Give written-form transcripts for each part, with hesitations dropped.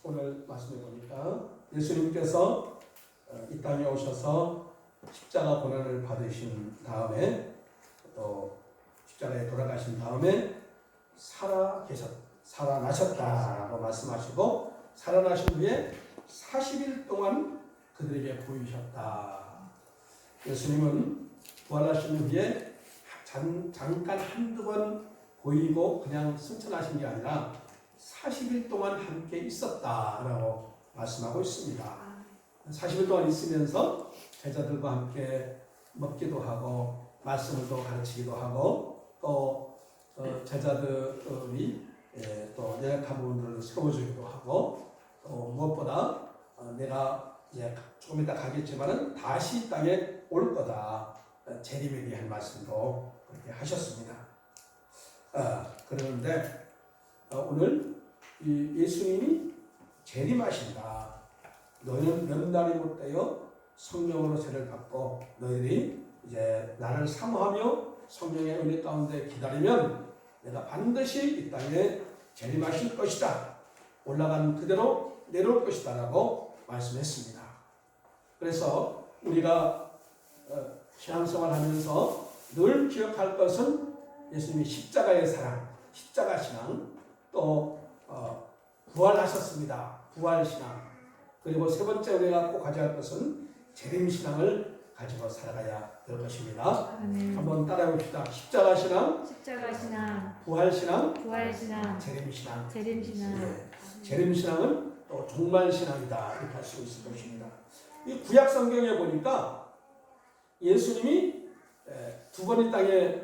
오늘 말씀해 보니까 예수님께서 이 땅에 오셔서 십자가 고난을 받으신 다음에 또 십자가에 돌아가신 다음에 살아나셨다라고 말씀하시고 살아나신 후에 40일 동안 그들에게 보이셨다. 예수님은 부활하신 후에 잠깐 한두 번 보이고 그냥 승천하신 게 아니라 40일 동안 함께 있었다라고 말씀하고 있습니다. 40일 동안 있으면서 제자들과 함께 먹기도 하고 말씀을 또 가르치기도 하고 또 제자들이 또 연약한 부분들을 세워주기도 하고 또 무엇보다 내가 이제 조금 이따 가겠지만은 다시 이 땅에 올 거다. 재림에 대한 말씀도 그렇게 하셨습니다. 그런데 오늘 이 예수님이 재림하신다. 너희는 몇 날이 못되어 성령으로 세를 받고 너희들이 이제 나를 사모하며 성령의 은혜 가운데 기다리면 내가 반드시 이 땅에 재림하실 것이다. 올라간 그대로 내려올 것이다 라고 말씀했습니다. 그래서 우리가 신앙생활 하면서 늘 기억할 것은 예수님이 십자가의 사랑, 십자가 신앙, 또 부활하셨습니다. 부활신앙. 그리고 세 번째 우리가 꼭 가져야 할 것은 재림신앙을 가지고 살아가야 될 것입니다. 한번 따라해 봅시다. 십자가 신앙, 부활신앙, 재림신앙. 재림신앙은 또 종말신앙이다. 이렇게 할 수 있을 것입니다. 이 구약 성경에 보니까 예수님이 두 번 이 땅에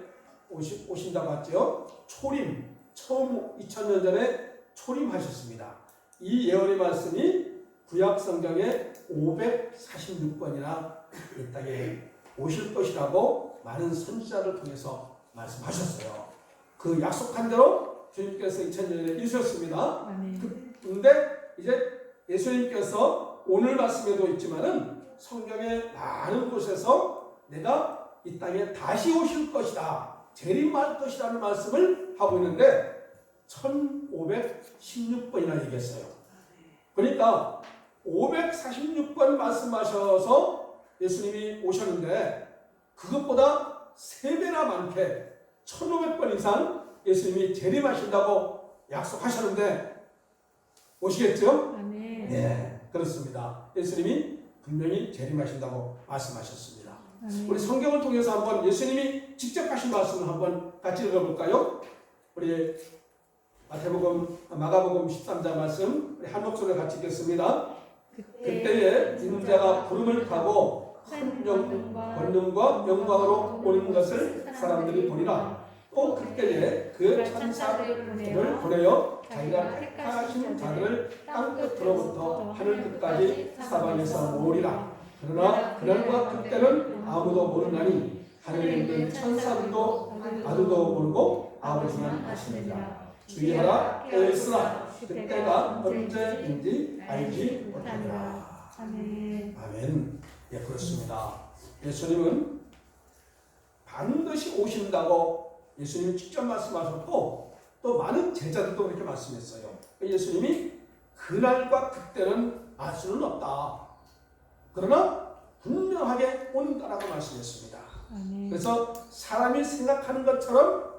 오신다고 했죠. 초림, 처음 2000년 전에 초림하셨습니다. 이 예언의 말씀이 구약 성경에 546번이나 이 땅에 오실 것이라고 많은 선지자를 통해서 말씀하셨어요. 그 약속한 대로 주님께서 2000년 전에 이루셨습니다. 그런데 이제 예수님께서 오늘 말씀에도 있지만은 성경의 많은 곳에서 내가 이 땅에 다시 오실 것이다. 재림할 것이라는 말씀을 하고 있는데 1516번이나 얘기했어요. 그러니까 546번 말씀하셔서 예수님이 오셨는데 그것보다 3배나 많게 1500번 이상 예수님이 재림하신다고 약속하셨는데 오시겠죠? 네, 그렇습니다. 예수님이 분명히 재림하신다고 말씀하셨습니다. 우리 성경을 통해서 한번 예수님이 직접 하신 말씀을 한번 같이 읽어볼까요? 우리 마태복음, 마가복음 13장 말씀 우리 한 목소리로 같이 읽겠습니다. 그때에 인자가 구름을 타고 큰 권능과 영광으로 오는 것을 사람들이 보리라. 또 그때에 그 천사들을 보내어 자기가 택하신 자들을 땅끝으로부터 하늘 끝까지 사방에서 모으리라. 그러나 그날과 그때는 아무도 모르나니 하늘에 있는 천사들도 아들도 모르고 아버지만 아시느니라. 주의하라, 깨어있으라. 그때가 언제인지 알지 못하리라. 아멘. 예, 그렇습니다. 예수님은 반드시 오신다고 예수님이 직접 말씀하셨고 또 많은 제자들도 그렇게 말씀했어요. 예수님이 그날과 그때는 알 수는 없다. 그러나 분명하게 온다라고 말씀했습니다. 그래서 사람이 생각하는 것처럼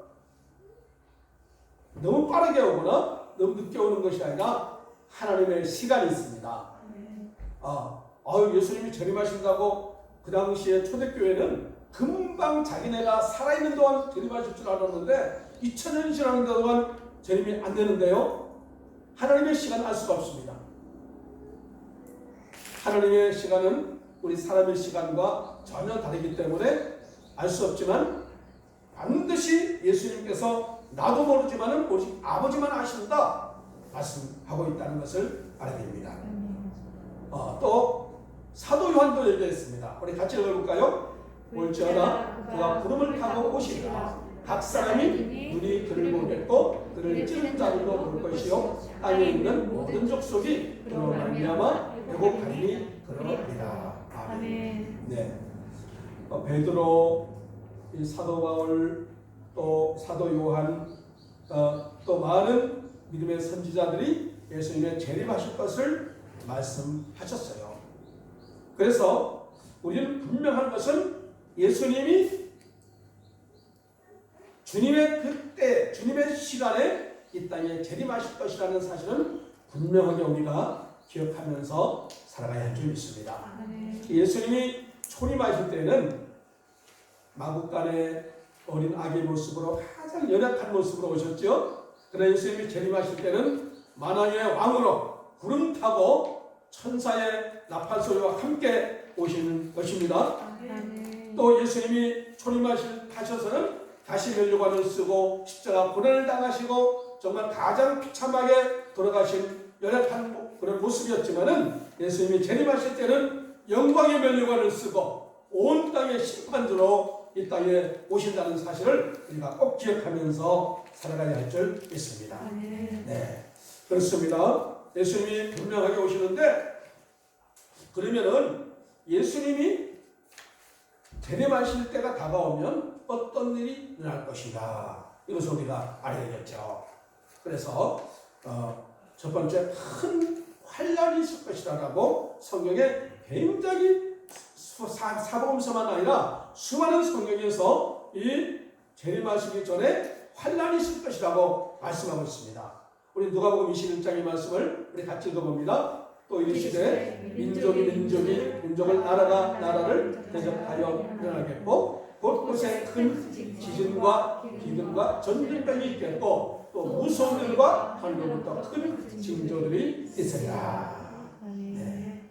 너무 빠르게 오거나 너무 늦게 오는 것이 아니라 하나님의 시간이 있습니다. 예수님이 재림하신다고 그 당시에 초대교회는 금방 자기네가 살아있는 동안 재림하실 줄 알았는데 2000년이 지나는 동안 재림이 안 되는데요. 하나님의 시간은 알 수가 없습니다. 하나님의 시간은 우리 사람의 시간과 전혀 다르기 때문에 알 수 없지만 반드시 예수님께서 나도 모르지만은 오직 아버지만 아신다 말씀하고 있다는 것을 알아야 됩니다. 또 사도 요한도 얘기했습니다. 우리 같이 읽어볼까요? 올지어다 그가 구름을 타고 오시리라. 각 사람이 눈이 그를 보겠고 그를 찌른 자들도 볼 것이요 땅에 있는 모든 족속이 그로 말미암아 회복하리니 그러하리라. 아멘. 네. 베드로, 이 사도 바울, 또 사도 요한, 또 많은 믿음의 선지자들이 예수님의 재림하실 것을 말씀하셨어요. 그래서 우리는 분명한 것은 예수님이 주님의 그때, 주님의 시간에 이 땅에 재림하실 것이라는 사실은 분명하게 우리가 기억하면서 살아가야 할 줄 믿습니다. 예수님이 초림하실 때는 마구간의 어린 아기의 모습으로 가장 연약한 모습으로 오셨죠. 그러나 예수님이 재림하실 때는 만왕의 왕으로 구름 타고 천사의 나팔 소리와 함께 오시는 것입니다. 또 예수님이 초림하셔서는 다시 면류관을 쓰고 십자가 고난을 당하시고 정말 가장 비참하게 돌아가신 연약한 그런 모습이었지만은 예수님이 재림하실 때는 영광의 면류관을 쓰고 온 땅의 심판주로 이 땅에 오신다는 사실을 우리가 꼭 기억하면서 살아가야 할 줄 믿습니다. 네, 그렇습니다. 예수님이 분명하게 오시는데 그러면은 예수님이 재림하실 때가 다가오면 어떤 일이 일어날 것인가 이것을 우리가 알아야 되겠죠. 그래서 첫 번째 큰 환란이 있을 것이라고 성경에 굉장히 사복음서만 아니라 수많은 성경에서 이 재림하시기 전에 환란이 있을 것이라고 말씀하고 있습니다. 우리 누가복음 21장의 말씀을 우리 같이 읽어봅니다. 또 이르시되 민족을 나라가 나라를 대적하여 일어나겠고 곳곳에 큰 지진과 기근과 전염병이 있겠고 또 무서운 일과 하늘로부터 큰 징조들이 있으리라. 네.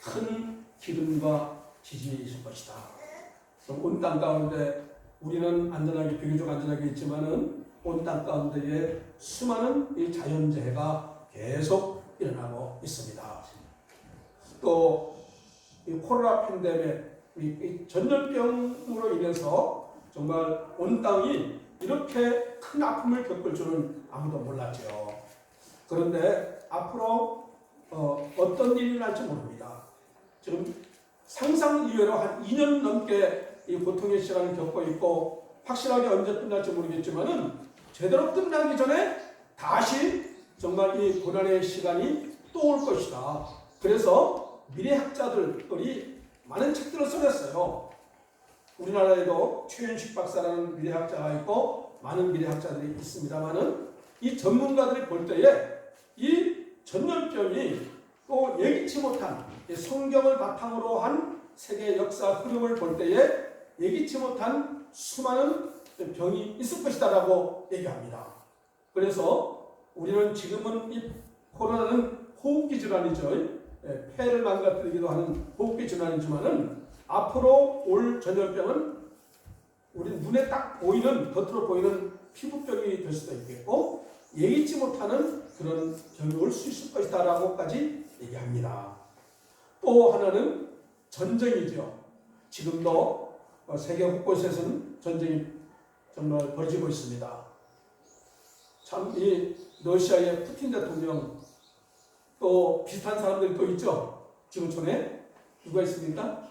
큰 기근과 지진이 있을 것이다. 온 땅 가운데 우리는 안전하게 비교적 안전하게 있지만은 온 땅 가운데에 수많은 이 자연재해가 계속 일어나고 있습니다. 또 이 코로나 팬데믹, 이 전염병으로 인해서 정말 온 땅이 이렇게 큰 아픔을 겪을 줄은 아무도 몰랐죠. 그런데 앞으로 어떤 일이 일어날지 모릅니다. 지금 상상 이외로 한 2년 넘게 이 고통의 시간을 겪고 있고 확실하게 언제 끝날지 모르겠지만은 제대로 끝나기 전에 다시 정말 이 고난의 시간이 또 올 것이다. 그래서 미래학자들이 많은 책들을 써냈어요. 우리나라에도 최윤식 박사라는 미래학자가 있고 많은 미래학자들이 있습니다만은 이 전문가들이 볼 때에 이 전염병이 또 예기치 못한 성경을 바탕으로 한 세계 역사 흐름을 볼 때에 예기치 못한 수많은 병이 있을 것이다라고 얘기합니다. 그래서 우리는 지금은 이 코로나는 호흡기 질환이죠. 폐를 망가뜨리기도 하는 호흡기 질환이지만은 앞으로 올 전염병은 우리 눈에 딱 보이는 겉으로 보이는 피부병이 될 수도 있겠고 예기치 못하는 그런 병이 올 수 있을 것이다라고까지 얘기합니다. 또 하나는 전쟁이죠. 지금도 세계 곳곳에서는 전쟁이 정말 벌어지고 있습니다. 참 이 러시아의 푸틴 대통령 또 비슷한 사람들이 또 있죠. 지구촌에 누가 있습니까?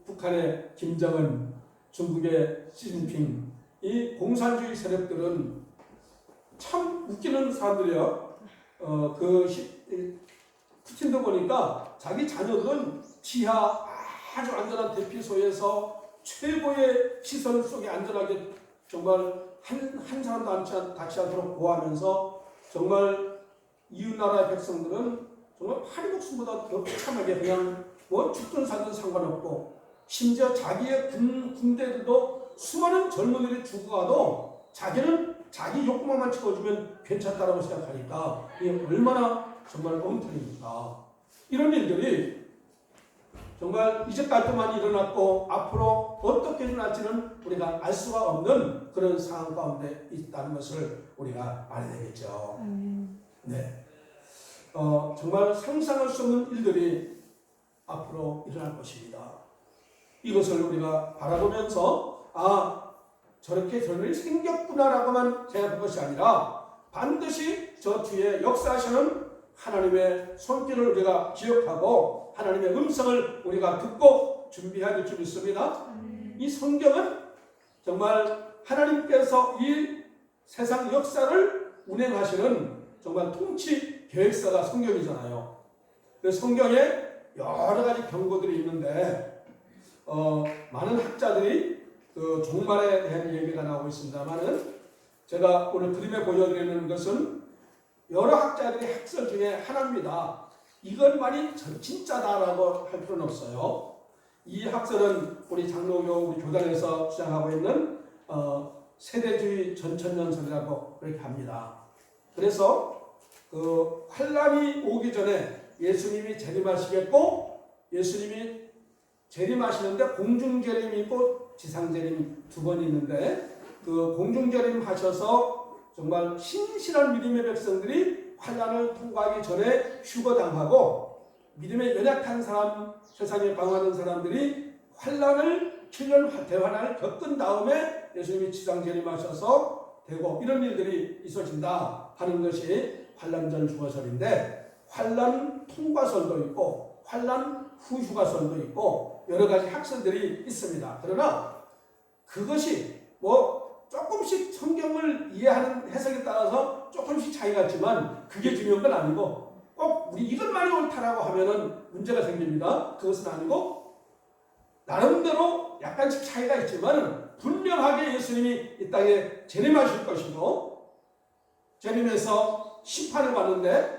북한의 김정은, 중국의 시진핑. 이 공산주의 세력들은 참 웃기는 사람들이요. 푸틴도 보니까 자기 자녀들은 지하 아주 안전한 대피소에서 최고의 시설 속에 안전하게 정말 한 사람도 다치지 않도록 보호하면서 정말 이웃나라의 백성들은 정말 파리 목숨보다 더 참하게 그냥 뭐 죽든 살든 상관없고 심지어 자기의 군대들도 수많은 젊은이들이 죽어가도 자기는 자기 욕구만 채워주면 괜찮다라고 생각하니까 이게 얼마나 정말 엉터리입니까? 이런 일들이 정말 이제까지만 일어났고 앞으로 어떻게 일어날지는 우리가 알 수가 없는 그런 상황 가운데 있다는 것을 우리가 알아야 되겠죠. 네, 정말 상상할 수 없는 일들이 앞으로 일어날 것입니다. 이것을 우리가 바라보면서 저렇게 저런 일이 생겼구나라고만 생각할 것이 아니라 반드시 저 뒤에 역사하시는 하나님의 손길을 우리가 기억하고 하나님의 음성을 우리가 듣고 준비해야 될 줄 믿습니다. 이 성경은 정말 하나님께서 이 세상 역사를 운행하시는 정말 통치 계획사가 성경이잖아요. 그래서 성경에 여러 가지 경고들이 있는데 많은 학자들이 그 종말에 대한 얘기가 나오고 있습니다만은 제가 오늘 그림에 보여드리는 것은 여러 학자들이 학설 중에 하나입니다. 이것만이 진짜다라고 할 필요는 없어요. 이 학설은 우리 장로교 우리 교단에서 주장하고 있는 세대주의 전천년설이라고 그렇게 합니다. 그래서 그 환란이 오기 전에 예수님이 재림하시겠고 예수님이 재림하시는데 공중재림이 있고 지상재림 두 번 있는데 그 공중재림 하셔서 정말 신실한 믿음의 백성들이 환란을 통과하기 전에 휴거당하고 믿음에 연약한 사람, 세상에 방황하는 사람들이 환란을 7년 대환란을 겪은 다음에 예수님이 지상재림하셔서 되고 이런 일들이 있어진다 하는 것이 환란전 휴거설인데 환란 통과설도 있고 환란 후 휴가설도 있고 여러 가지 학설들이 있습니다. 그러나 그것이 조금씩 성경을 이해하는 해석에 따라서 조금씩 차이가 있지만 그게 중요한 건 아니고 꼭 우리 이것만이 옳다라고 하면은 문제가 생깁니다. 그것은 아니고 나름대로 약간씩 차이가 있지만 분명하게 예수님이 이 땅에 재림하실 것이고 재림해서 심판을 받는데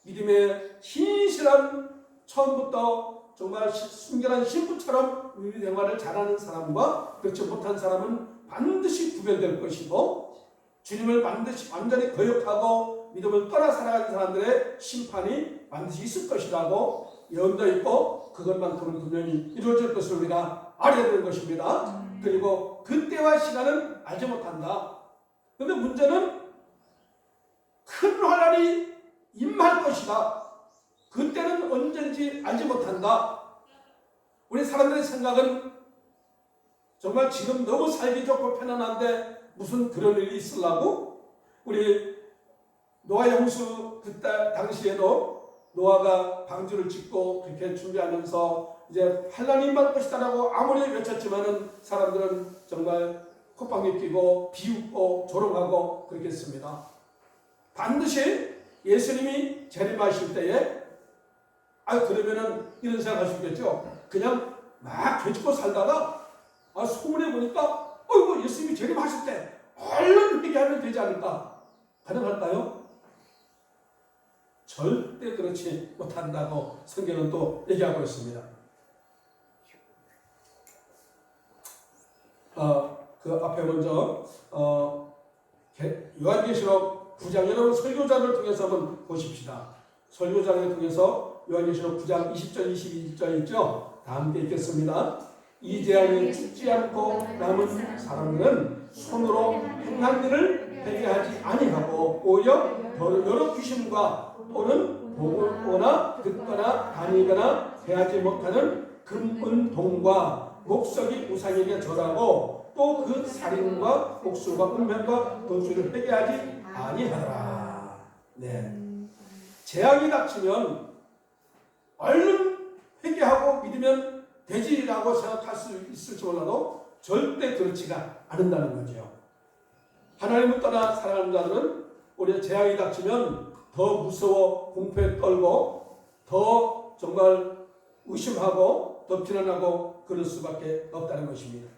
믿음의 신실한 처음부터 정말 순결한 신부처럼 우리 생활을 잘하는 사람과 그렇지 못한 사람은 반드시 구별될 것이고 주님을 반드시 완전히 거역하고 믿음을 떠나 살아가는 사람들의 심판이 반드시 있을 것이라고 예언도 있고 그것만큼은 분명히 이루어질 것을 우리가 알아야 되는 것입니다. 그리고 그때와 시간은 알지 못한다. 그런데 문제는 큰 환란이 임할 것이다. 그때는 언제인지 알지 못한다. 우리 사람들의 생각은 정말 지금 너무 살기 좋고 편안한데 무슨 그런 일이 있으려고? 우리 노아 홍수 그때 당시에도 노아가 방주를 짓고 그렇게 준비하면서 이제 환란이 임할 것이다라고 아무리 외쳤지만은 사람들은 정말 콧방귀 끼고 비웃고 조롱하고 그렇게 했습니다. 반드시 예수님이 재림하실 때에 그러면은 이런 생각 할 수 있겠죠. 그냥 막 되짚고 살다가 소문에 보니까 예수님이 재림하실 때 얼른 회개하면 되지 않을까? 가능할까요? 절대 그렇지 못한다고 성경은 또 얘기하고 있습니다. 그 앞에 먼저 요한계시록 9장 여러분 설교자를 통해서 한번 보십시다. 설교자를 통해서 요한계시록 9장 20절 22절 있죠? 다 함께 읽겠습니다. 이 재앙이 죽지 않고 남은 사람들은 손으로 행한 일을 회개하지 아니하고 오히려 여러 귀신과 또는 보거나 듣거나 다니거나 대하지 못하는 금, 은, 동과 목석이 우상에게 절하고 또 그 살인과 복술과 음행과 도주를 회개하지 아니하더라. 네. 재앙이 닥치면 얼른 회개하고 믿으면 되지라고 생각할 수 있을지 몰라도 절대 그렇지가 않는다는 거죠. 하나님을 떠나 살아가는 자들은 오히려 재앙이 닥치면 더 무서워 공포에 떨고 더 정말 의심하고 더 비난하고 그럴 수밖에 없다는 것입니다.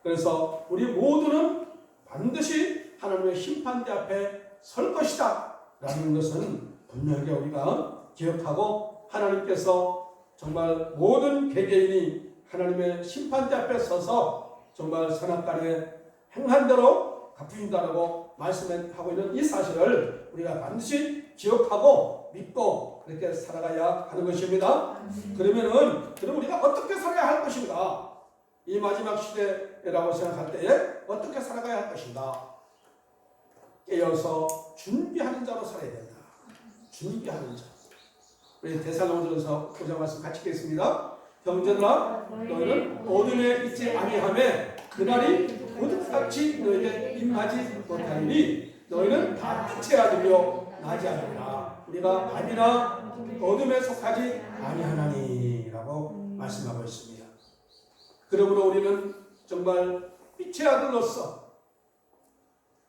그래서 우리 모두는 반드시 하나님의 심판대 앞에 설 것이다 라는 것은 분명하게 우리가 기억하고 하나님께서 정말 모든 개개인이 하나님의 심판대 앞에 서서 정말 선악간에 행한 대로 갚으신다라고 말씀하고 있는 이 사실을 우리가 반드시 기억하고 믿고 그렇게 살아가야 하는 것입니다. 그럼 우리가 어떻게 살아야 할 것인가? 이 마지막 시대라고 생각할 때에 어떻게 살아가야 할 것인가? 깨어서 준비하는 자로 살아야 된다. 준비하는 자. 우리 데살로니가서 9장 말씀 같이 읽겠습니다. 형제들아 너희는 어둠에 있지 아니하매 그날이 어둠같이 너희에게 임하지 못하리니 너희는 다 빛의 아들이요 낮의 아들이라. 우리가 밤이나 어둠에 속하지 아니하나니라고 말씀하고 있습니다. 그러므로 우리는 정말 빛의 아들로서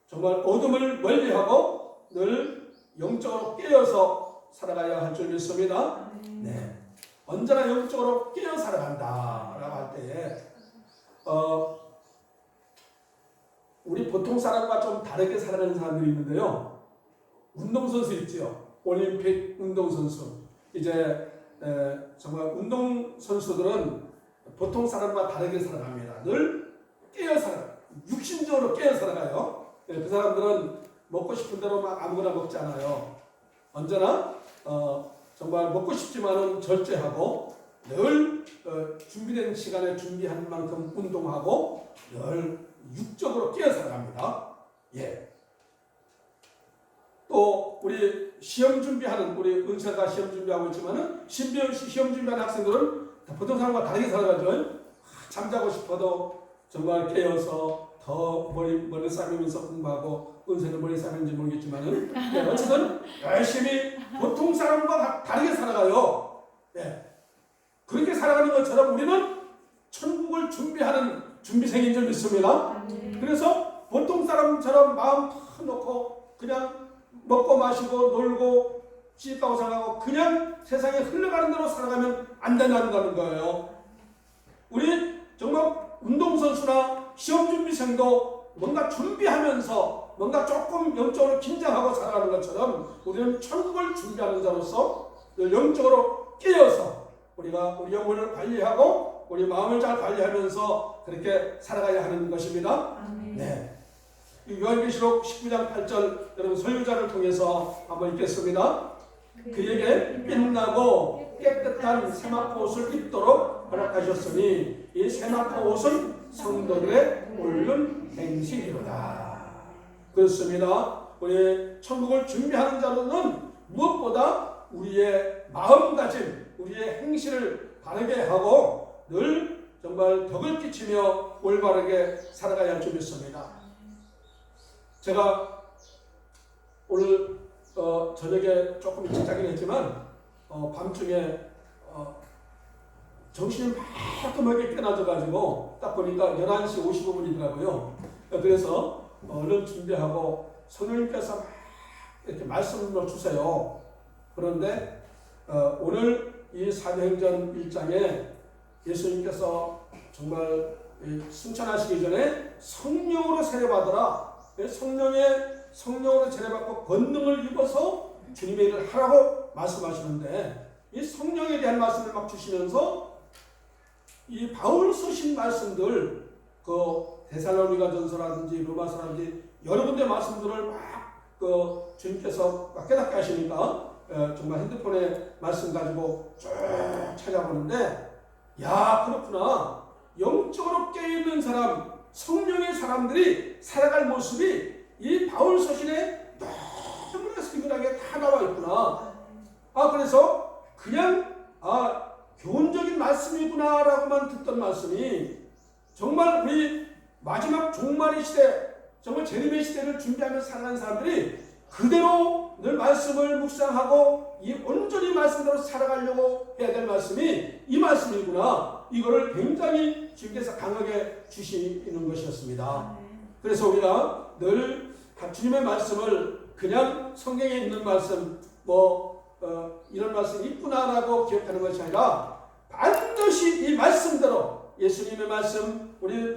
정말 어둠을 멀리하고 늘 영적으로 깨어서 살아가야 할 줄 믿습니다. 네. 언제나 영적으로 깨어 살아간다라고 할 때에 우리 보통 사람과 좀 다르게 살아가는 사람들이 있는데요. 운동선수 있지요. 올림픽 운동선수. 이제 정말 운동선수들은 보통 사람과 다르게 살아갑니다. 늘 깨어 살아가요. 육신적으로 깨어 살아가요. 그 사람들은 먹고 싶은 대로 막 아무거나 먹지 않아요. 언제나 정말 먹고 싶지만은 절제하고 늘 준비된 시간에 준비한 만큼 운동하고 늘 육적으로 깨어 살아갑니다. 예. 또 우리 시험 준비하는 우리 은사가 시험 준비하고 있지만은 시험 준비하는 학생들은 보통 사람과 다르게 살아가죠. 잠자고 싶어도 정말 깨어서 더 머리 싸매면서 공부하고 은사는 머리 싸매는지 모르겠지만은 어쨌든 열심히 보통 사람과 다르게 살아가요. 예. 그렇게 살아가는 것처럼 우리는 천국을 준비하는 준비생인 줄 믿습니다. 그래서 보통 사람처럼 마음 탁 놓고 그냥 먹고 마시고 놀고 시집가고 살아가고 그냥 세상에 흘러가는 대로 살아가면 안 된다는 거예요. 우리 정말 운동선수나 시험준비생도 뭔가 준비하면서 뭔가 조금 영적으로 긴장하고 살아가는 것처럼 우리는 천국을 준비하는 자로서 영적으로 깨어서 우리가 우리 영혼을 관리하고 우리 마음을 잘 관리하면서 그렇게 살아가야 하는 것입니다. 네. 요한계시록 19장 8절 여러분 소유자를 통해서 한번 읽겠습니다. 그에게 빛나고 깨끗한 세마포 옷을 입도록 허락하셨으니 이 세마포 옷은 성도들의 옳은 행실이로다. 그렇습니다. 우리 천국을 준비하는 자로는 무엇보다 우리의 마음가짐, 우리의 행실을 바르게 하고 늘 정말 덕을 끼치며 올바르게 살아가야 할 줄 믿습니다. 제가 오늘 저녁에 조금 일찍 자긴 했지만 밤중에 정신이 말끔하게 깨어나져가지고 딱 보니까 11시 55분이더라고요. 그래서 얼른 준비하고 성령님께서 막 이렇게 말씀을 주세요. 그런데 오늘 이 사도행전 1장에 예수님께서 정말 승천하시기 전에 성령으로 세례받으라. 성령으로 세례받고 권능을 입어서 주님의 일을 하라고 말씀하시는데 이 성령에 대한 말씀을 막 주시면서 이 바울 쓰신 말씀들 그 데살로니가 전서라든지 로마서라든지 여러 군데 말씀들을 막 주님께서 막 깨닫게 하시니까 정말 핸드폰에 말씀 가지고 쭉 찾아보는데 야 그렇구나. 영적으로 깨어있는 사람 성령의 사람들이 살아갈 모습이 이 바울 서신에 너무나 생생하게 다 나와 있구나. 그래서 그냥 교훈적인 말씀이구나라고만 듣던 말씀이 정말 우리 마지막 종말의 시대, 정말 재림의 시대를 준비하며 살아가는 사람들이 그대로 늘 말씀을 묵상하고 이 온전히 말씀대로 살아가려고 해야 될 말씀이 이 말씀이구나. 이거를 굉장히 주님께서 강하게 주시는 것이었습니다. 그래서 우리가 늘 주님의 말씀을 그냥 성경에 있는 말씀 이런 말씀이 있구나라고 기억하는 것이 아니라 반드시 이 말씀대로 예수님의 말씀, 우리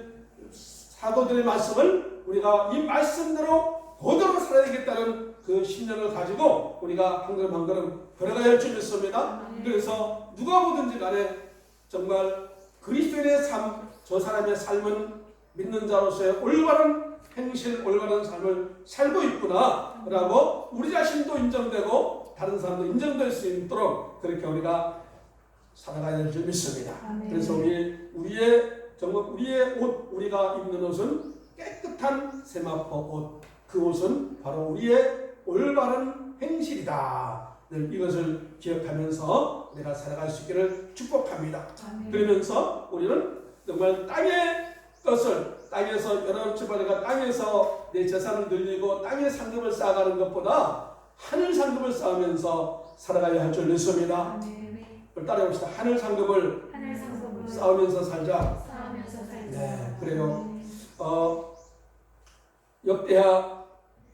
사도들의 말씀을 우리가 이 말씀대로 그대로 살아야 되겠다는 그 신념을 가지고 우리가 한 걸음 한 걸음 걸어가야 할 줄 믿습니다. 그래서 누가 보든지 간에 정말 그리스도인의 삶, 저 사람의 삶은 믿는 자로서의 올바른 행실, 올바른 삶을 살고 있구나 라고 우리 자신도 인정되고 다른 사람도 인정될 수 있도록 그렇게 우리가 살아가야 될 줄 믿습니다. 그래서 우리의 옷, 우리가 입는 옷은 깨끗한 세마포 옷, 그 옷은 바로 우리의 올바른 행실이다. 늘 이것을 기억하면서 내가 살아갈 수 있기를 축복합니다. 그러면서 우리는 정말 땅의 것을 땅에서 여러 주바리가 땅에서 내 재산을 늘리고 땅의 상급을 쌓아가는 것보다 하늘 상급을 쌓으면서 살아가야 할 줄 믿습니다. 따라해봅시다. 하늘 상급을 쌓으면서 살자. 네, 그래요. 역대하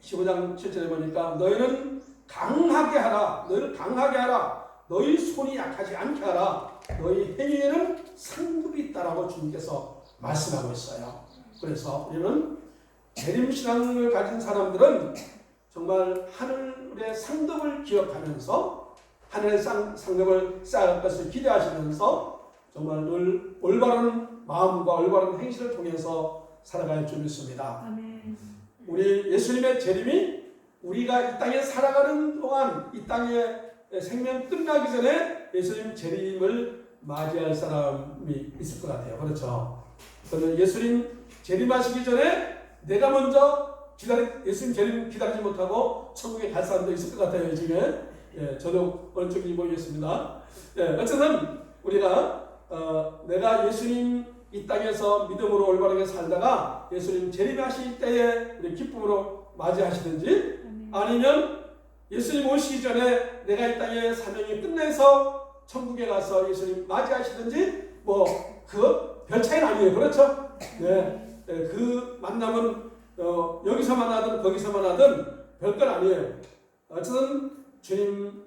15장 7절에 보니까 너희는 강하게 하라. 너희를 강하게 하라. 너희 손이 약하지 않게 하라. 너희 행위에는 상급이 있다라고 주님께서 말씀하고 있어요. 그래서 우리는 재림신앙을 가진 사람들은 정말 하늘의 상급을 기억하면서 하늘의 상급을 쌓을 것을 기대하시면서 정말 늘 올바른 마음과 올바른 행실을 통해서 살아갈 줄 믿습니다. 아멘. 우리 예수님의 재림이 우리가 이 땅에 살아가는 동안 이 땅의 생명 끝나기 전에 예수님 재림을 맞이할 사람이 있을 것 같아요. 그렇죠? 그러면 예수님 재림하시기 전에 내가 먼저 예수님 재림 기다리지 못하고 천국에 갈 사람도 있을 것 같아요. 요즘에. 예, 저도 어느 쪽인지 모르겠습니다. 예, 어쨌든 우리가 내가 예수님 이 땅에서 믿음으로 올바르게 살다가 예수님 재림하실 때에 우리 기쁨으로 맞이하시든지 아니면 예수님 오시기 전에 내가 이 땅의 사명이 끝내서 천국에 가서 예수님 맞이하시든지 뭐 그 별 차이는 아니에요. 그렇죠? 네, 그 만남은 여기서 만나든 거기서 만나든 별건 아니에요. 어쨌든 주님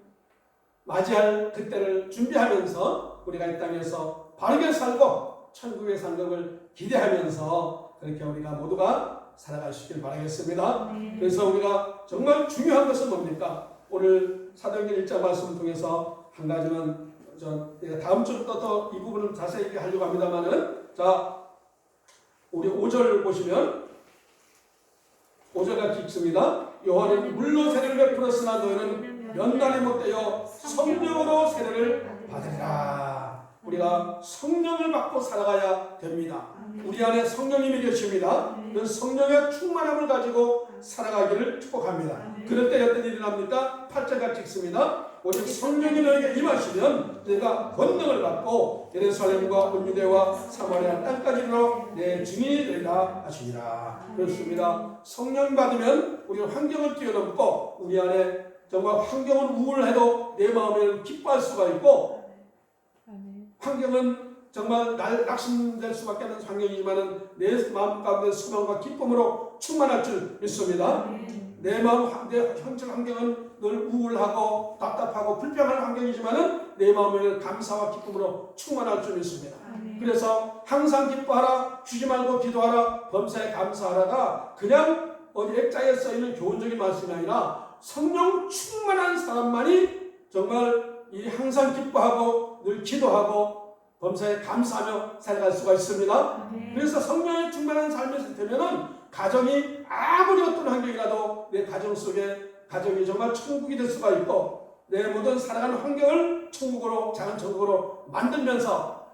맞이할 그때를 준비하면서 우리가 이 땅에서 바르게 살고 천국의 상급을 기대하면서 그렇게 우리가 모두가 살아갈 수 있길 바라겠습니다. 그래서 우리가 정말 중요한 것은 뭡니까? 오늘 사도행전 1장 말씀을 통해서 한 가지는 다음 주부터 더 이 부분을 자세히 하려고 합니다만은 자 우리 5절 보시면 5절 같이 읽습니다. 요한은 물로 세례를 베풀었으나 너희는 연단이 못되어 성령으로 세례를 받으리라. 우리가 성령을 받고 살아가야 됩니다. 우리 안에 성령님이 계십니다. 그 성령의 충만함을 가지고 살아가기를 축복합니다. 그럴 때 어떤 일이 납니까? 8절 같이 읽습니다. 오직 성령이 너에게 임하시면 내가 권능을 받고 예루살렘과 온 유대와 사마리아 땅까지 이르러 내 증인이 되리라 하시니라. 그렇습니다. 성령 받으면 우리는 환경을 뛰어넘고 우리 안에 정말 환경은 우울해도 내 마음에는 기뻐할 수가 있고 환경은 정말 낙심될 수밖에 없는 환경이지만 내 마음 가운데 소망과 기쁨으로 충만할 줄 믿습니다. 내 마음, 내 현실 환경은 늘 우울하고 답답하고 불평한 환경이지만 내 마음에는 감사와 기쁨으로 충만할 줄 믿습니다. 그래서 항상 기뻐하라, 쉬지 말고 기도하라, 범사에 감사하라가 그냥 어디 액자에 써있는 교훈적인 말씀이 아니라 성령 충만한 사람만이 정말 이 항상 기뻐하고 늘 기도하고 범사에 감사하며 살아갈 수가 있습니다. 그래서 성령에 충만한 삶이 되면은 가정이 아무리 어떤 환경이라도 내 가정 속에 가정이 정말 천국이 될 수가 있고 내 모든 살아가는 환경을 천국으로 작은 천국으로 만들면서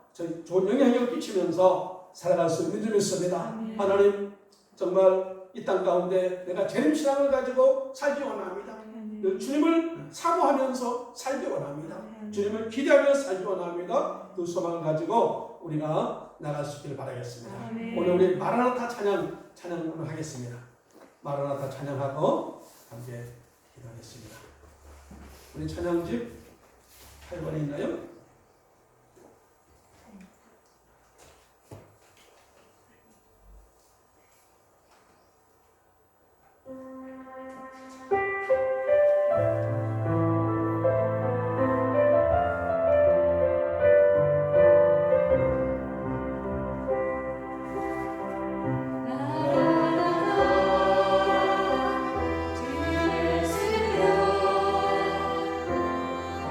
좋은 영향력을 끼치면서 살아갈 수 있는 줄 믿습니다. 하나님 정말 이 땅 가운데 내가 재림신앙을 가지고 살기 원합니다. 주님을 사모하면서 살기 원합니다. 주님을 기대하면서 살기 원합니다. 그 소망을 가지고 우리가 나갈 수 있기를 바라겠습니다. 오늘 우리 마라나타 찬양을 하겠습니다. 마라나타 찬양하고 함께 기도하겠습니다. 우리 찬양집 8번에 있나요?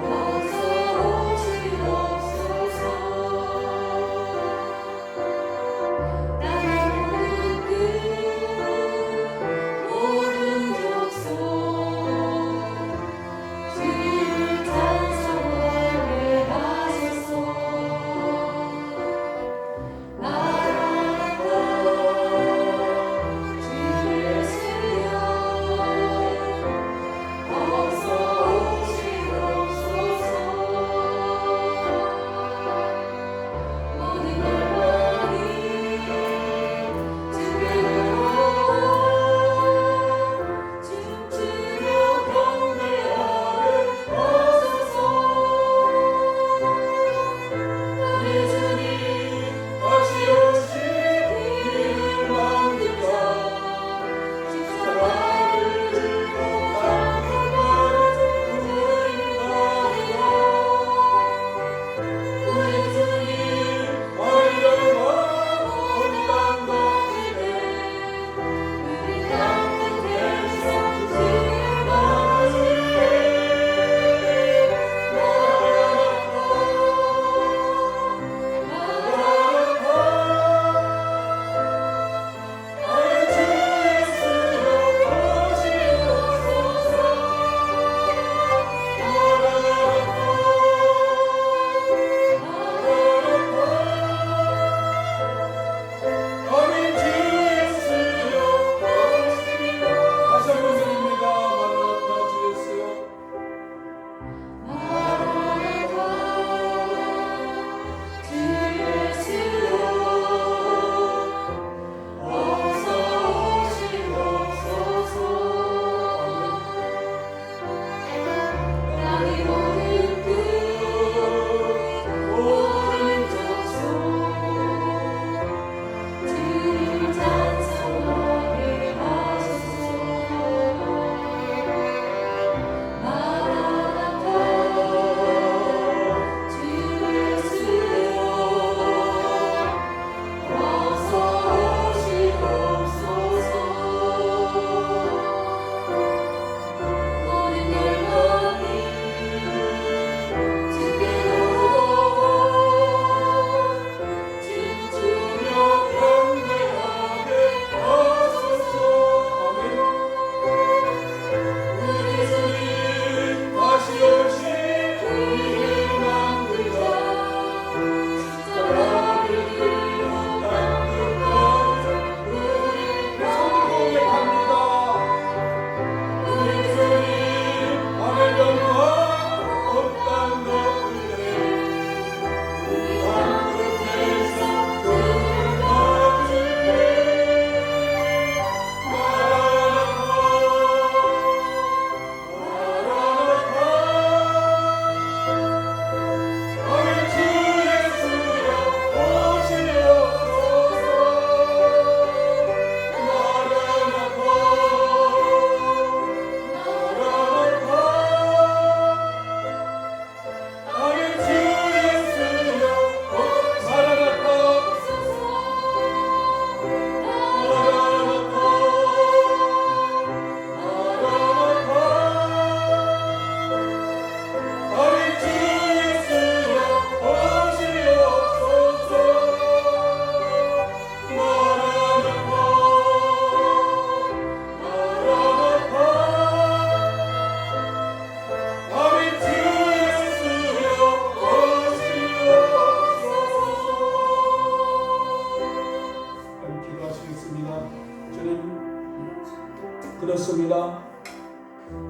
어서 오시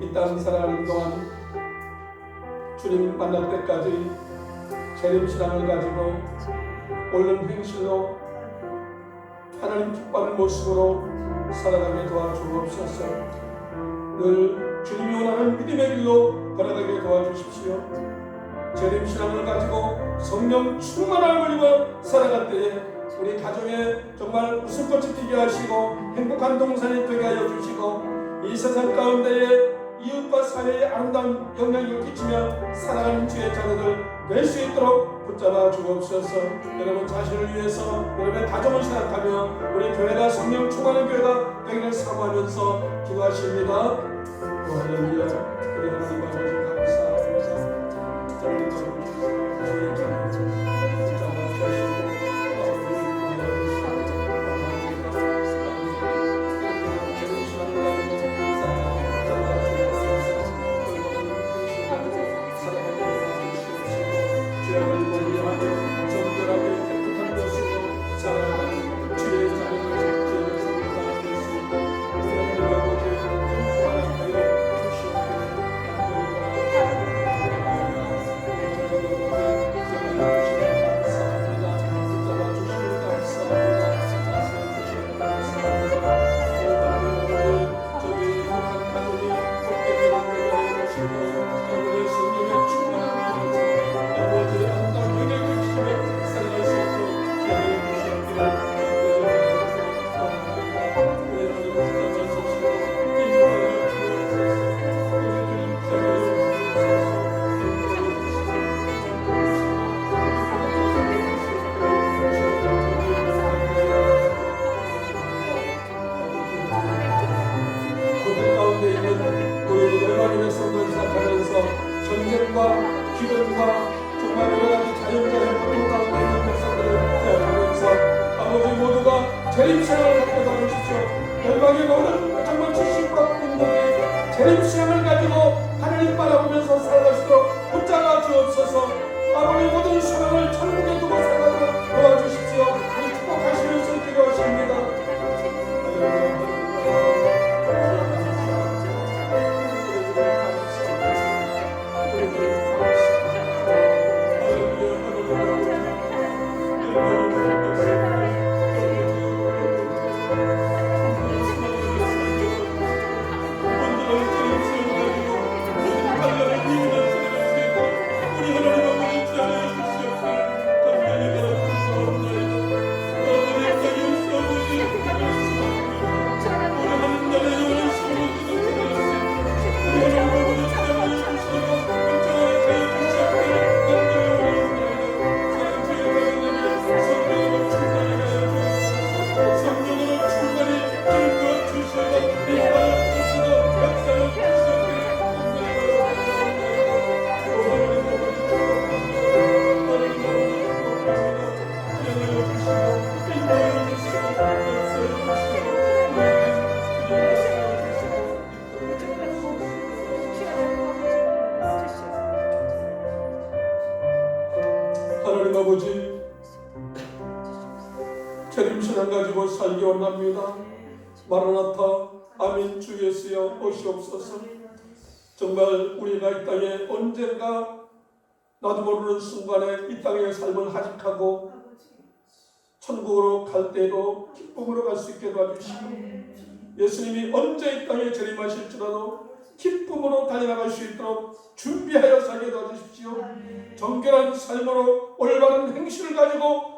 이 땅 살아가는 동안 주님 만날 때까지 재림신앙을 가지고 옳은 행실로 하나님 기뻐하는 모습으로 살아가게 도와주옵소서. 늘 주님이 원하는 믿음의 길로 걸어가게 도와주십시오. 재림신앙을 가지고 성령 충만함을 입어 살아갈 때에 우리 가정에 정말 웃음꽃이 피게 하시고 행복한 동산이 되게 하여 주시고 이 세상 가운데에 이웃과 사회에 아름다운 영향력을 끼치며 살아가는 주의 자녀들 될 수 있도록 붙잡아 주옵소서. 여러분 자신을 위해서 여러분의 가정을 생각하며 우리 교회가 성령 충만한 교회가 되기를 사모하면서 기도하십니다. 할렐루야. 우리 하나님 아버지 감사합니다. 기근과 정말 여러가지 자연재해 고통 가운데 있는 백성들을 대하면서 아버지 모두가 재림신앙을 갖게 도와주십시오. 열방의 모든 정말 지식과 인문의 재림신앙을 가지고 하나님 바라보면서 살아가시도록 붙잡아 주옵소서. 아버지 모든 소망을 천국에 두고 살아가도록 도와주십시오. 우리 축복하시면서 기도하십니다. 하나님 아버지, 재림신앙 가지고 살기 원합니다. 마라나타 아멘 주 예수여 오시옵소서. 정말 우리가 이 땅에 언젠가 나도 모르는 순간에 이 땅의 삶을 하직하고 천국으로 갈 때도 기쁨으로 갈 수 있게 도와주시고 예수님이 언제 이 땅에 재림하실지라도 기쁨으로 달려나갈 수 있도록 준비하여 살게 도와주십시오. 정결한 삶으로 올바른 행실을 가지고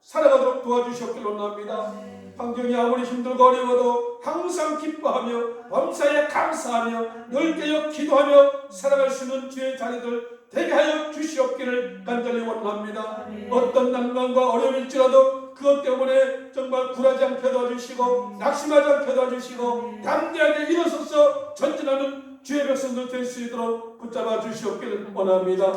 살아가도록 도와주시옵길 원합니다. 환경이 아무리 힘들고 어려워도 항상 기뻐하며 범사에 감사하며 늘 깨어 기도하며 살아갈 수 있는 주의 자녀들 되게 하여 주시옵기를 간절히 원합니다. 어떤 난관과 어려움일지라도 그것 때문에 정말 굴하지 않게 도와주시고 낙심하지 않게 도와주시고 담대하게 일어서서 전진하는 주의 백성들 될 수 있도록 붙잡아 주시옵기를 원합니다.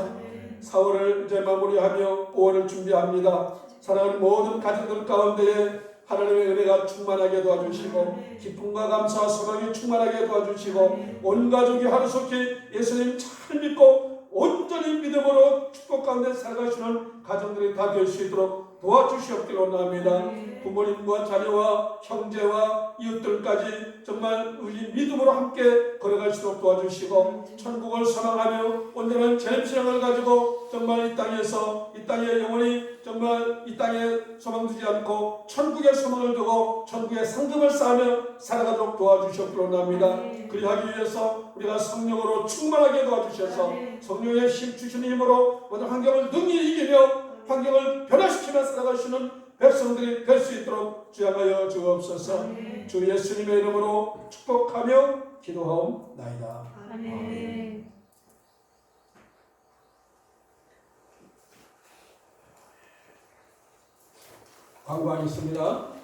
4월을 이제 마무리하며 5월을 준비합니다. 사랑하는 모든 가정들 가운데에 하나님의 은혜가 충만하게 도와주시고 기쁨과 감사와 소망이 충만하게 도와주시고 온 가족이 하루속히 예수님 잘 믿고 온전히 믿음으로 축복 가운데 살아가시는 가정들이 다 될 수 있도록 도와주시옵기로 원합니다. 부모님과 자녀와 형제와 이웃들까지 정말 우리 믿음으로 함께 걸어갈 수 있도록 도와주시고 천국을 소망하며 온전한 재림신앙을 가지고 정말 이 땅에서 이 땅에 영원히 정말 이 땅에 소망 두지 않고 천국에 소망을 두고 천국에 상급을 쌓으며 살아가도록 도와주시옵기로 원합니다. 그리하기 위해서 우리가 성령으로 충만하게 도와주셔서 성령의 힘 주시는 힘으로 모든 환경을 능히 이기며 환경을 변화시키며 살아가시는 백성들이 될 수 있도록 주양하여 주옵소서. 주 예수님의 이름으로 축복하며 기도하옵나이다. 아멘. 광고하겠습니다.